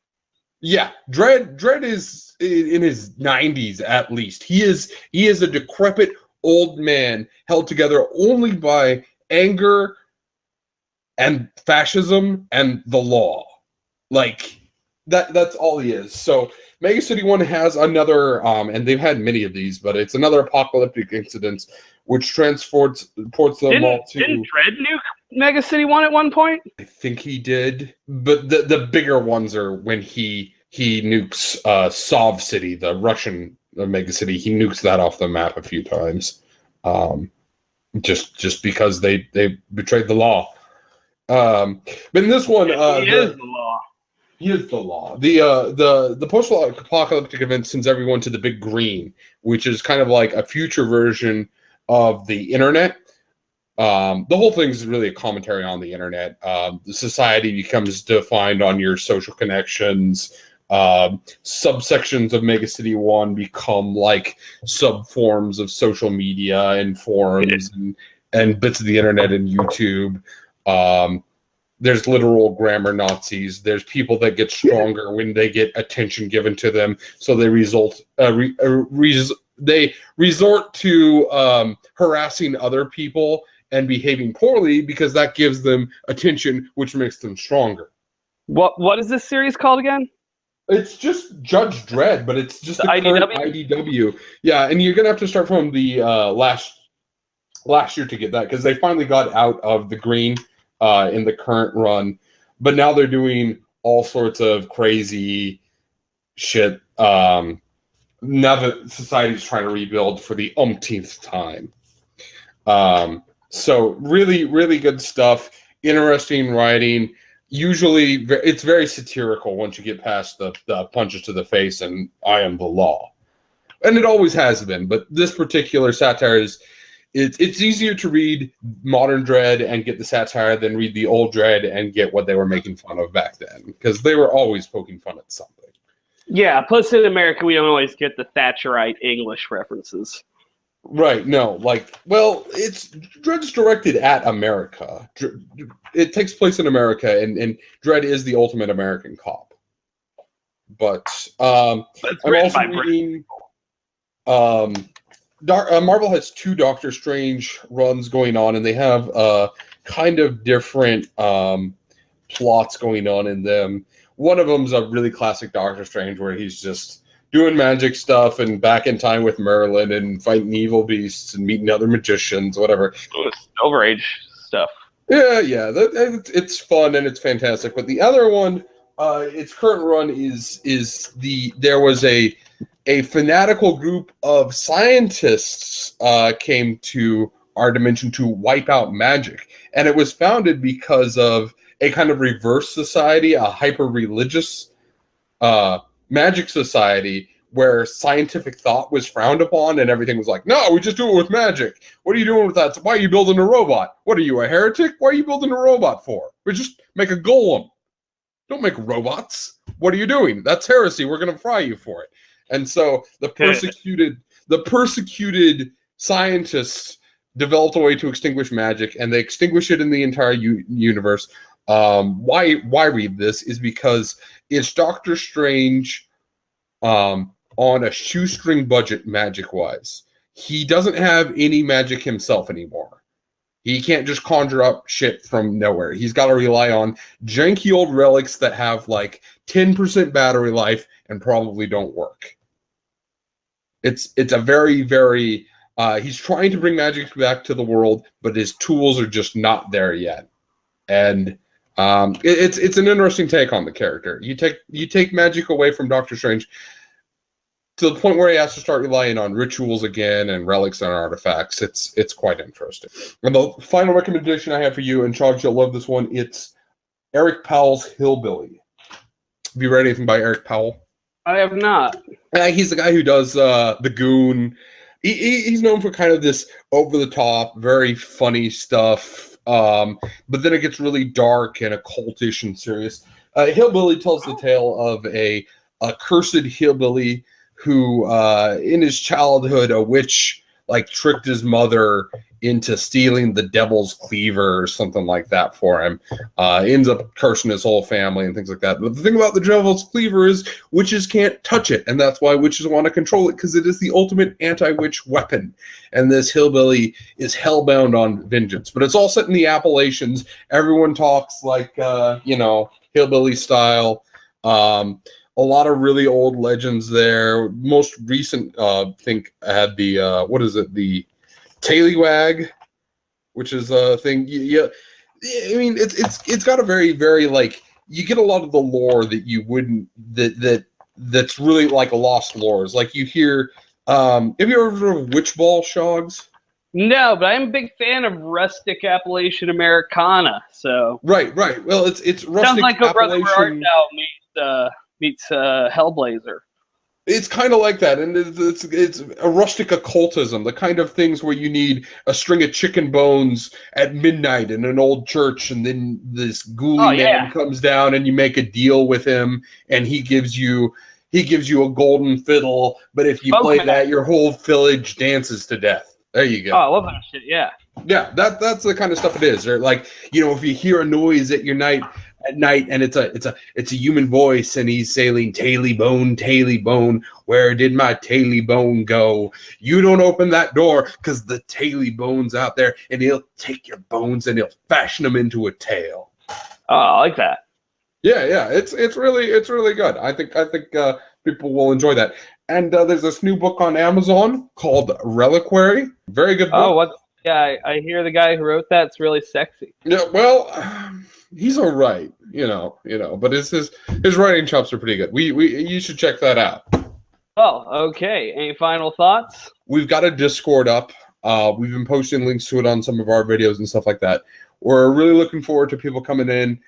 Yeah, Dredd is in his 90s at least. He is a decrepit old man held together only by anger and fascism and the law. Like, that's all he is. So Mega City 1 has another, and they've had many of these, but it's another apocalyptic incident which transports them all to... Didn't Dredd nuke Mega City 1 at one point? I think he did, but the bigger ones are when he nukes Sov City, the Russian Mega City. He nukes that off the map a few times, just because they betrayed the law. But in this one, he is the law. He is the law. The post-apocalyptic event sends everyone to the Big Green, which is kind of like a future version of the internet. The whole thing is really a commentary on the internet. The society becomes defined on your social connections. Subsections of Mega City 1 become like subforms of social media and forums and bits of the internet and YouTube. There's literal grammar Nazis. There's people that get stronger when they get attention given to them. So they they resort to harassing other people and behaving poorly because that gives them attention, which makes them stronger. What is this series called again? It's just Judge Dredd, but it's just the current IDW. Yeah, and you're gonna have to start from the last year to get that, because they finally got out of the green in the current run, but now they're doing all sorts of crazy shit. Now that society's trying to rebuild for the umpteenth time. So really, really good stuff. Interesting writing. Usually, it's very satirical once you get past the punches to the face and I am the law. And it always has been, but this particular satire it's easier to read modern Dredd and get the satire than read the old Dredd and get what they were making fun of back then, because they were always poking fun at something. Yeah, plus in America, we don't always get the Thatcherite English references. Right, no, like, well, Dredd's directed at America. It takes place in America, and Dredd is the ultimate American cop. But I'm also reading... Marvel has 2 Doctor Strange runs going on, and they have kind of different plots going on in them. One of them's a really classic Doctor Strange, where he's just doing magic stuff and back in time with Merlin and fighting evil beasts and meeting other magicians, whatever. Silver Age stuff. Yeah, it's fun and it's fantastic. But the other one, its current run there was a fanatical group of scientists came to our dimension to wipe out magic, and it was founded because of a kind of reverse society, a hyper-religious magic society where scientific thought was frowned upon, and everything was like, no, we just do it with magic. What are you doing with that? Why are you building a robot? What are you, a heretic? Why are you building a robot for? We just make a golem. Don't make robots. What are you doing? That's heresy. We're going to fry you for it. And so the persecuted scientists developed a way to extinguish magic, and they extinguish it in the entire universe. Why read this is because it's Doctor Strange on a shoestring budget magic-wise. he doesn't have any magic himself anymore. He can't just conjure up shit from nowhere. He's got to rely on janky old relics that have like 10% battery life and probably don't work. It's a very, very... he's trying to bring magic back to the world, but his tools are just not there yet. And it's an interesting take on the character. You take magic away from Doctor Strange to the point where he has to start relying on rituals again and relics and artifacts. It's quite interesting. And the final recommendation I have for you, and Choggs, you'll love this one, it's Eric Powell's Hillbilly. Have you read anything by Eric Powell? I have not. He's the guy who does The Goon. He's known for kind of this over-the-top, very funny stuff, but then it gets really dark and occultish and serious. Hillbilly tells the tale of a cursed hillbilly who, in his childhood, a witch like tricked his mother into stealing the devil's cleaver or something like that for him. Ends up cursing his whole family and things like that. But the thing about the devil's cleaver is witches can't touch it, and that's why witches want to control it, because it is the ultimate anti-witch weapon. And this hillbilly is hellbound on vengeance. But it's all set in the Appalachians. Everyone talks like, hillbilly style. A lot of really old legends there. Most recent, I think, had the, the Tallywag, which is a thing. Yeah, I mean, it's got a very, very, like, you get a lot of the lore that you wouldn't, that's really like lost lores. Like you hear, have you ever heard of Witch Ball, Shoggs? No, but I'm a big fan of rustic Appalachian Americana. So right. Well, it's rustic. Sounds like a Brother Where Art Thou meets Hellblazer. It's kind of like that, and it's a rustic occultism, the kind of things where you need a string of chicken bones at midnight in an old church, and then this ghouly man comes down, and you make a deal with him, and he gives you a golden fiddle, but if you play that, your whole village dances to death. There you go. Oh, I love that shit. Yeah. Yeah, that's the kind of stuff it is. Or like, if you hear a noise at night, and it's a human voice, and he's saying, "Taily bone, where did my taily bone go?" You don't open that door because the taily bone's out there, and he'll take your bones and he'll fashion them into a tail. Oh, I like that. Yeah, it's really good. I think people will enjoy that. And there's this new book on Amazon called Reliquary. Very good book. Oh, what? Yeah, I hear the guy who wrote that's really sexy. Yeah, well, he's all right, but his writing chops are pretty good. You should check that out. Well, okay. Any final thoughts? We've got a Discord up. We've been posting links to it on some of our videos and stuff like that. We're really looking forward to people coming in,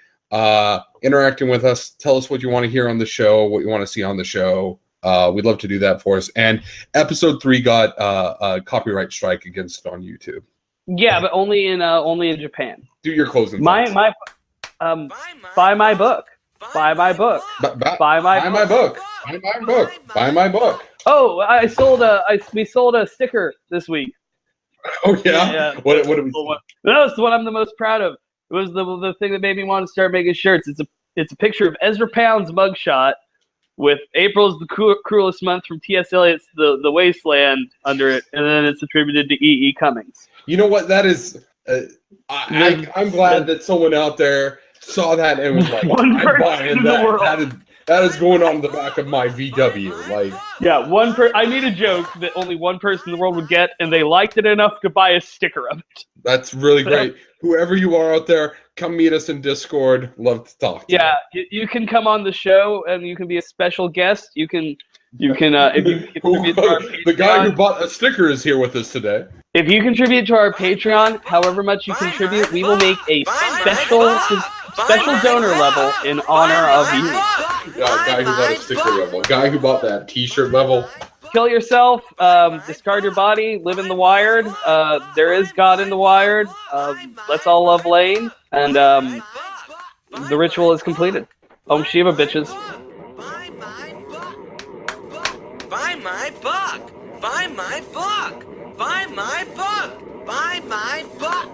interacting with us. Tell us what you want to hear on the show, what you want to see on the show. We'd love to do that for us. And episode 3 got a copyright strike against it on YouTube. Yeah, but only in Japan. Do your closing. Buy my book. Buy my book. Buy my book. Buy my book. Oh, we sold a sticker this week. Oh yeah. What did we? That was the one I'm the most proud of. It was the thing that made me want to start making shirts. It's a picture of Ezra Pound's mugshot with April's the cruelest month from T.S. Eliot's the Wasteland under it, and then it's attributed to E.E. Cummings. You know what? That is, I'm glad that someone out there saw that and was like, I'm buying that. That is going on the back of my VW. Like, yeah, I made a joke that only one person in the world would get, and they liked it enough to buy a sticker of it. That's really great. Whoever you are out there, come meet us in Discord. Love to talk to you. You can come on the show, and you can be a special guest. You can if you contribute to our Patreon. The guy who bought a sticker is here with us today. If you contribute to our Patreon, however much you contribute, we will make a special donor level in honor of you. Guy who bought a sticker level. Guy who bought that T-shirt level. Kill yourself. Discard your body. Live in the Wired. There is God in the Wired. Let's all love Lane. And the ritual is completed. Om Shiva, bitches. Buy my book. Buy my book. Buy my book. Buy my book. Buy my book.